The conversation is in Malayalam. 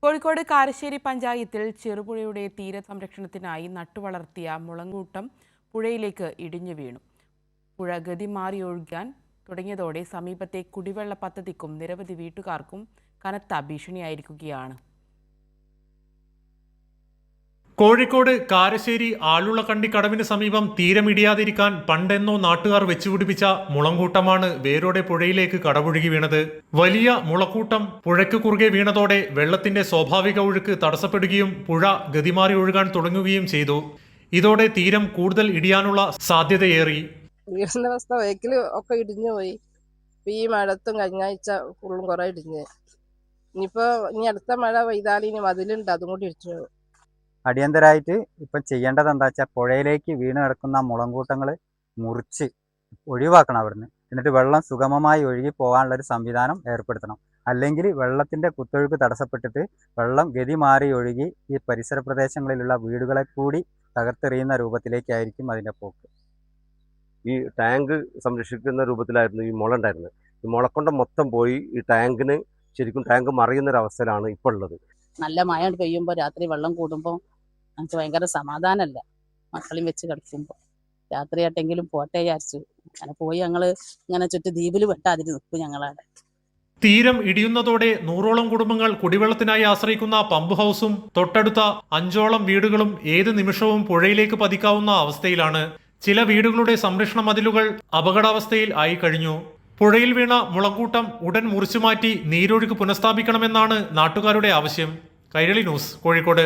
കോഴിക്കോട് കാരശ്ശേരി പഞ്ചായത്തിൽ ചെറുപുഴയുടെ തീരസംരക്ഷണത്തിനായി നട്ടുവളർത്തിയ മുളങ്കൂട്ടം പുഴയിലേക്ക് ഇടിഞ്ഞു വീണു. പുഴ ഗതി മാറി ഒഴുകാൻ തുടങ്ങിയതോടെ സമീപത്തെ കുടിവെള്ള പദ്ധതിക്കും നിരവധി വീട്ടുകാർക്കും കനത്ത ഭീഷണിയായിരിക്കുകയാണ്. കോഴിക്കോട് കാരശ്ശേരി ആലുള്ളക്കണ്ടി കടവിന് സമീപം തീരമിടിയാതിരിക്കാൻ പണ്ടെന്നോ നാട്ടുകാർ വെച്ചുപിടിപ്പിച്ച മുളങ്കൂട്ടമാണ് വേരോടെ പുഴയിലേക്ക് കടപുഴകി വീണത്. വലിയ മുളക്കൂട്ടം പുഴയ്ക്ക് കുറുകെ വീണതോടെ വെള്ളത്തിന്റെ സ്വാഭാവിക ഒഴുക്ക് തടസ്സപ്പെടുകയും പുഴ ഗതിമാറി ഒഴുകാൻ തുടങ്ങുകയും ചെയ്തു. ഇതോടെ തീരം കൂടുതൽ ഇടിയാനുള്ള സാധ്യതയേറി. വീടിന്റെ അവസ്ഥ വേക്കില് ഒക്കെ ഇടിഞ്ഞു പോയി. ഈ മഴത്തും കഴിഞ്ഞ ആഴ്ച ഫുള്ളും കുറെ ഇടിഞ്ഞ്. ഇനി അടുത്ത മഴ പെയ്താൽ ഇനി മതിലുണ്ട്, അതും കൂടി ഇടിച്ചു പോകും. അടിയന്തരമായിട്ട് ഇപ്പം ചെയ്യേണ്ടത് എന്താ വെച്ചാൽ പുഴയിലേക്ക് വീണ് കിടക്കുന്ന മുളങ്കൂട്ടങ്ങൾ മുറിച്ച് ഒഴിവാക്കണം അവിടുന്ന്. എന്നിട്ട് വെള്ളം സുഗമമായി ഒഴുകി പോകാനുള്ളൊരു സംവിധാനം ഏർപ്പെടുത്തണം. അല്ലെങ്കിൽ വെള്ളത്തിൻ്റെ കുത്തൊഴുക്ക് തടസ്സപ്പെട്ടിട്ട് വെള്ളം ഗതി മാറി ഒഴുകി ഈ പരിസര പ്രദേശങ്ങളിലുള്ള വീടുകളെ കൂടി തകർത്തെറിയുന്ന രൂപത്തിലേക്കായിരിക്കും അതിൻ്റെ പോക്ക്. ഈ ടാങ്ക് സംരക്ഷിക്കുന്ന രൂപത്തിലായിരുന്നു ഈ മുള ഉണ്ടായിരുന്നത്. ഈ മുളക്കൊണ്ട മൊത്തം പോയി ഈ ടാങ്കിന് ശരിക്കും ടാങ്ക് മറിയുന്നൊരവസ്ഥയിലാണ് ഇപ്പോൾ ഉള്ളത്. നല്ല മഴ പെയ്യുമ്പോൾ രാത്രി വെള്ളം കൂടുമ്പോൾ നമുക്ക് ഭയങ്കര സമാധാനമല്ല. മക്കളെയും വെച്ച് കിടക്കുമ്പോൾ രാത്രിയായിട്ടെങ്കിലും പോട്ടെ വിചാരിച്ചു. അങ്ങനെ പോയി ഞങ്ങൾ ഇങ്ങനെ ചുറ്റും ദ്വീപിൽ വെട്ടാതിരി നിൽക്കും ഞങ്ങളവിടെ. തീരം ഇടിയുന്നതോടെ 100ഓളം കുടുംബങ്ങൾ കുടിവെള്ളത്തിനായി ആശ്രയിക്കുന്ന പമ്പ് ഹൗസും തൊട്ടടുത്ത 5ഓളം വീടുകളും ഏത് നിമിഷവും പുഴയിലേക്ക് പതിക്കാവുന്ന അവസ്ഥയിലാണ്. ചില വീടുകളുടെ സംരക്ഷണ മതിലുകൾ അപകടാവസ്ഥയിൽ ആയി കഴിഞ്ഞു. പുഴയിൽ വീണ മുളങ്കൂട്ടം ഉടൻ മുറിച്ചുമാറ്റി നീരൊഴുക്ക് പുനഃസ്ഥാപിക്കണമെന്നാണ് നാട്ടുകാരുടെ ആവശ്യം. കൈരളി ന്യൂസ്, കോഴിക്കോട്.